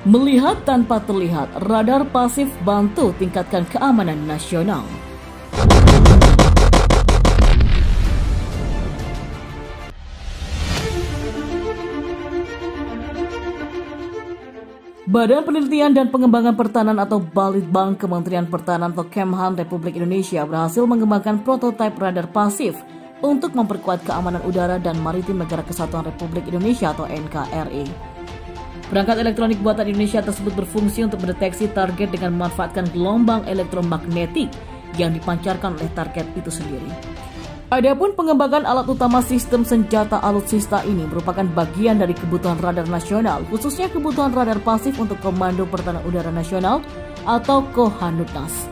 Melihat tanpa terlihat, radar pasif bantu tingkatkan keamanan nasional. Badan Penelitian dan Pengembangan Pertahanan atau Balitbang Kementerian Pertahanan atau Kemhan Republik Indonesia berhasil mengembangkan prototipe radar pasif untuk memperkuat keamanan udara dan maritim Negara Kesatuan Republik Indonesia atau NKRI. Perangkat elektronik buatan Indonesia tersebut berfungsi untuk mendeteksi target dengan memanfaatkan gelombang elektromagnetik yang dipancarkan oleh target itu sendiri. Adapun pengembangan alat utama sistem senjata alutsista ini merupakan bagian dari kebutuhan radar nasional, khususnya kebutuhan radar pasif untuk Komando Pertahanan Udara Nasional atau Kohanudnas.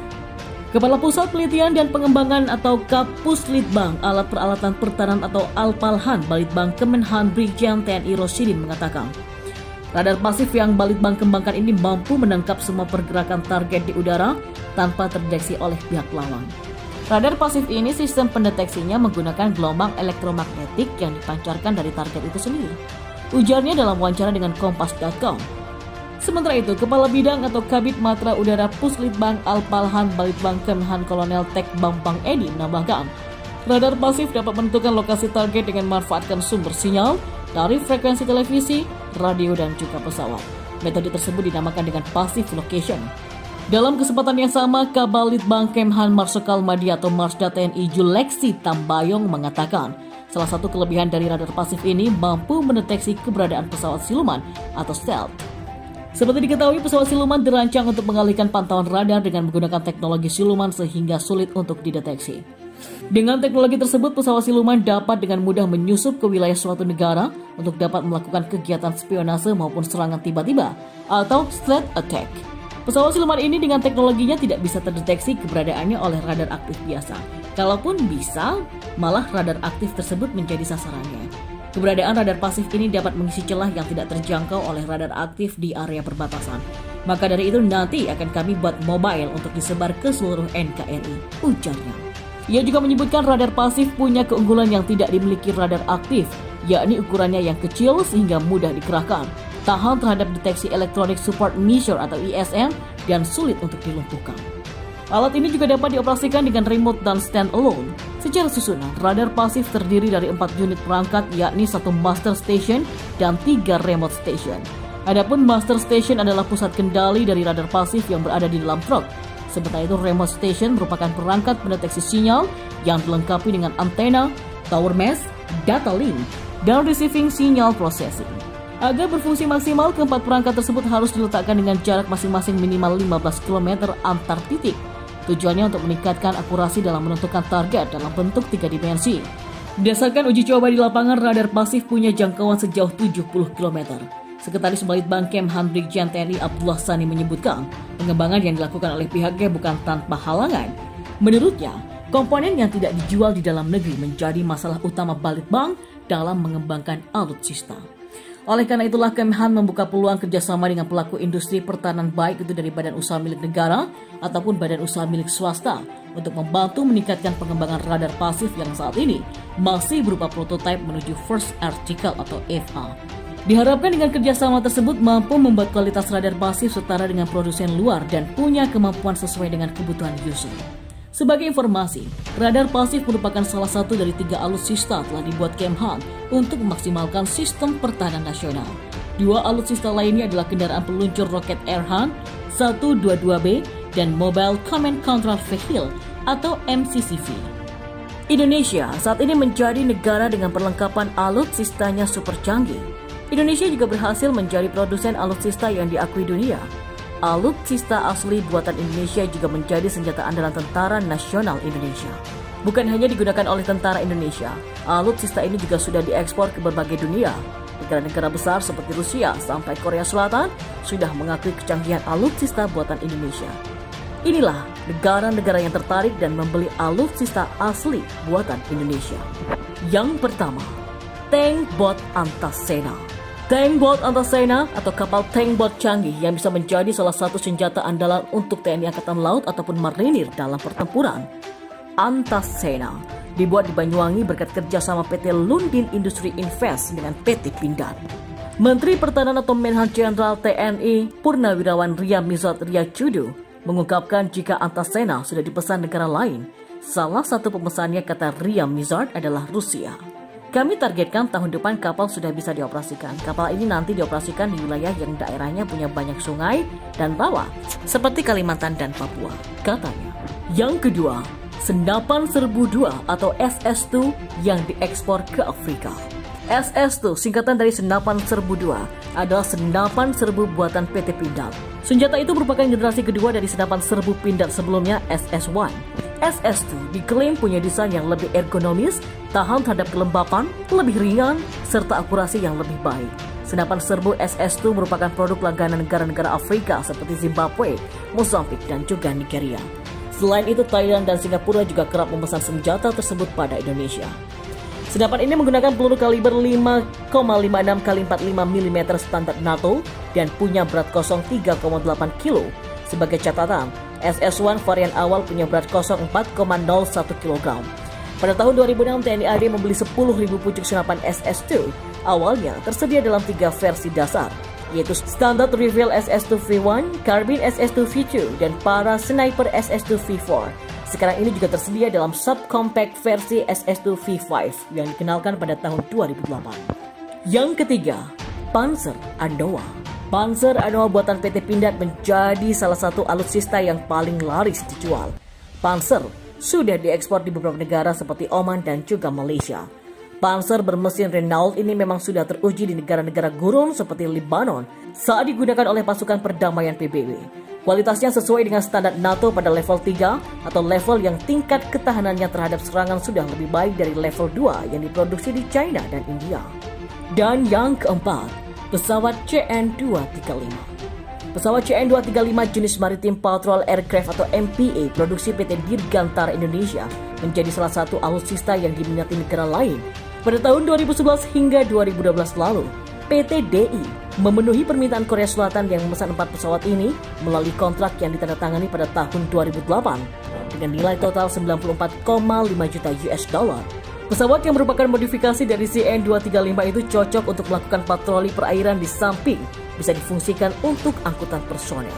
Kepala Pusat Penelitian dan Pengembangan atau Kapuslitbang Alat Peralatan Pertahanan atau Alpalhan Balitbang Kemenhan Brigjen TNI Rosidin mengatakan, radar pasif yang Balitbang kembangkan ini mampu menangkap semua pergerakan target di udara tanpa terdeteksi oleh pihak lawan. Radar pasif ini sistem pendeteksinya menggunakan gelombang elektromagnetik yang dipancarkan dari target itu sendiri. Ujarnya dalam wawancara dengan Kompas.com. Sementara itu, Kepala Bidang atau Kabid Matra Udara Puslitbang Alpalhan Balitbang Kemenhan Kolonel Tek Bambang Edi menambahkan, radar pasif dapat menentukan lokasi target dengan memanfaatkan sumber sinyal dari frekuensi televisi, radio, dan juga pesawat. Metode tersebut dinamakan dengan passive location. Dalam kesempatan yang sama, Kabalitbang Kemhan Marsikal Madi atau Marsda TNI Juleksi Tambayong mengatakan, salah satu kelebihan dari radar pasif ini mampu mendeteksi keberadaan pesawat siluman atau stealth. Seperti diketahui, pesawat siluman dirancang untuk mengalihkan pantauan radar dengan menggunakan teknologi siluman sehingga sulit untuk dideteksi. Dengan teknologi tersebut, pesawat siluman dapat dengan mudah menyusup ke wilayah suatu negara untuk dapat melakukan kegiatan spionase maupun serangan tiba-tiba atau stealth attack. Pesawat siluman ini dengan teknologinya tidak bisa terdeteksi keberadaannya oleh radar aktif biasa. Kalaupun bisa, malah radar aktif tersebut menjadi sasarannya. Keberadaan radar pasif ini dapat mengisi celah yang tidak terjangkau oleh radar aktif di area perbatasan. Maka dari itu nanti akan kami buat mobile untuk disebar ke seluruh NKRI, ujarnya. Ia juga menyebutkan radar pasif punya keunggulan yang tidak dimiliki radar aktif, yakni ukurannya yang kecil sehingga mudah dikerahkan, tahan terhadap deteksi Electronic Support Measure atau ESM, dan sulit untuk dilumpuhkan. Alat ini juga dapat dioperasikan dengan remote dan standalone. Secara susunan, radar pasif terdiri dari 4 unit perangkat, yakni 1 master station dan 3 remote station. Adapun master station adalah pusat kendali dari radar pasif yang berada di dalam truk. Sementara itu, remote station merupakan perangkat pendeteksi sinyal yang dilengkapi dengan antena, tower mesh, data link, dan receiving sinyal processing. Agar berfungsi maksimal, keempat perangkat tersebut harus diletakkan dengan jarak masing-masing minimal 15 km antar titik. Tujuannya untuk meningkatkan akurasi dalam menentukan target dalam bentuk 3 dimensi. Berdasarkan uji coba di lapangan, radar pasif punya jangkauan sejauh 70 km. Sekretaris Balitbang Kemhan Brigjen TNI Abdullah Sani menyebutkan, pengembangan yang dilakukan oleh pihaknya bukan tanpa halangan. Menurutnya, komponen yang tidak dijual di dalam negeri menjadi masalah utama Balitbang dalam mengembangkan alutsista. Oleh karena itulah Kemhan membuka peluang kerjasama dengan pelaku industri pertahanan baik itu dari badan usaha milik negara ataupun badan usaha milik swasta untuk membantu meningkatkan pengembangan radar pasif yang saat ini masih berupa prototipe menuju first article atau FA. Diharapkan dengan kerjasama tersebut mampu membuat kualitas radar pasif setara dengan produsen luar dan punya kemampuan sesuai dengan kebutuhan user. Sebagai informasi, radar pasif merupakan salah satu dari 3 alutsista telah dibuat Kemhan untuk memaksimalkan sistem pertahanan nasional. 2 alutsista lainnya adalah kendaraan peluncur roket Erhan 122B dan Mobile Command Control Vehicle atau MCCV. Indonesia saat ini menjadi negara dengan perlengkapan alutsistanya super canggih. Indonesia juga berhasil menjadi produsen alutsista yang diakui dunia. Alutsista asli buatan Indonesia juga menjadi senjata andalan Tentara Nasional Indonesia. Bukan hanya digunakan oleh tentara Indonesia, alutsista ini juga sudah diekspor ke berbagai dunia. Negara-negara besar seperti Rusia sampai Korea Selatan sudah mengakui kecanggihan alutsista buatan Indonesia. Inilah negara-negara yang tertarik dan membeli alutsista asli buatan Indonesia. Yang pertama, tank bot Antasena. Tank bot Antasena atau kapal tank bot canggih yang bisa menjadi salah satu senjata andalan untuk TNI Angkatan Laut ataupun marinir dalam pertempuran. Antasena dibuat di Banyuwangi berkat kerjasama PT Lundin Industri Invest dengan PT Pindad. Menteri Pertahanan atau Menhan Jenderal TNI Purnawirawan Ria Mizard Riacudu mengungkapkan jika Antasena sudah dipesan negara lain. Salah satu pemesannya, kata Ria Mizard, adalah Rusia. Kami targetkan tahun depan kapal sudah bisa dioperasikan. Kapal ini nanti dioperasikan di wilayah yang daerahnya punya banyak sungai dan rawa, seperti Kalimantan dan Papua, katanya. Yang kedua, Senapan Serbu 2 atau SS2 yang diekspor ke Afrika. SS2, singkatan dari Senapan Serbu 2, adalah senapan serbu buatan PT Pindad. Senjata itu merupakan generasi kedua dari senapan serbu Pindad sebelumnya, SS1. SS2 diklaim punya desain yang lebih ergonomis, tahan terhadap kelembapan, lebih ringan, serta akurasi yang lebih baik. Senapan serbu SS2 merupakan produk langganan negara-negara Afrika seperti Zimbabwe, Mozambik, dan juga Nigeria. Selain itu, Thailand dan Singapura juga kerap memesan senjata tersebut pada Indonesia. Senapan ini menggunakan peluru kaliber 5,56 x 45 mm standar NATO dan punya berat kosong 3,8 kg. Sebagai catatan, SS1 varian awal punya berat kosong 4,01 kg. Pada tahun 2006, TNI AD membeli 10.000 pucuk senapan SS2. Awalnya tersedia dalam 3 versi dasar, yaitu Standard Rifle SS2 V1, Carbine SS2 V2, dan para Sniper SS2 V4. Sekarang ini juga tersedia dalam subcompact versi SS2 V5 yang dikenalkan pada tahun 2008. Yang ketiga, Panzer Anoa. Panzer Anoa buatan PT Pindad menjadi salah satu alutsista yang paling laris dijual. Panzer sudah diekspor di beberapa negara seperti Oman dan juga Malaysia. Panzer bermesin Renault ini memang sudah teruji di negara-negara gurun seperti Lebanon saat digunakan oleh pasukan perdamaian PBB. Kualitasnya sesuai dengan standar NATO pada level 3 atau level yang tingkat ketahanannya terhadap serangan sudah lebih baik dari level 2 yang diproduksi di China dan India. Dan yang keempat, pesawat CN-235. Pesawat CN-235 jenis Maritime Patrol Aircraft atau MPA produksi PT Dirgantara Indonesia menjadi salah satu alutsista yang diminati negara lain. Pada tahun 2011 hingga 2012 lalu, PT DI memenuhi permintaan Korea Selatan yang memesan 4 pesawat ini melalui kontrak yang ditandatangani pada tahun 2008 dengan nilai total 94,5 juta US dollar. Pesawat yang merupakan modifikasi dari CN-235 itu cocok untuk melakukan patroli perairan di samping bisa difungsikan untuk angkutan personel.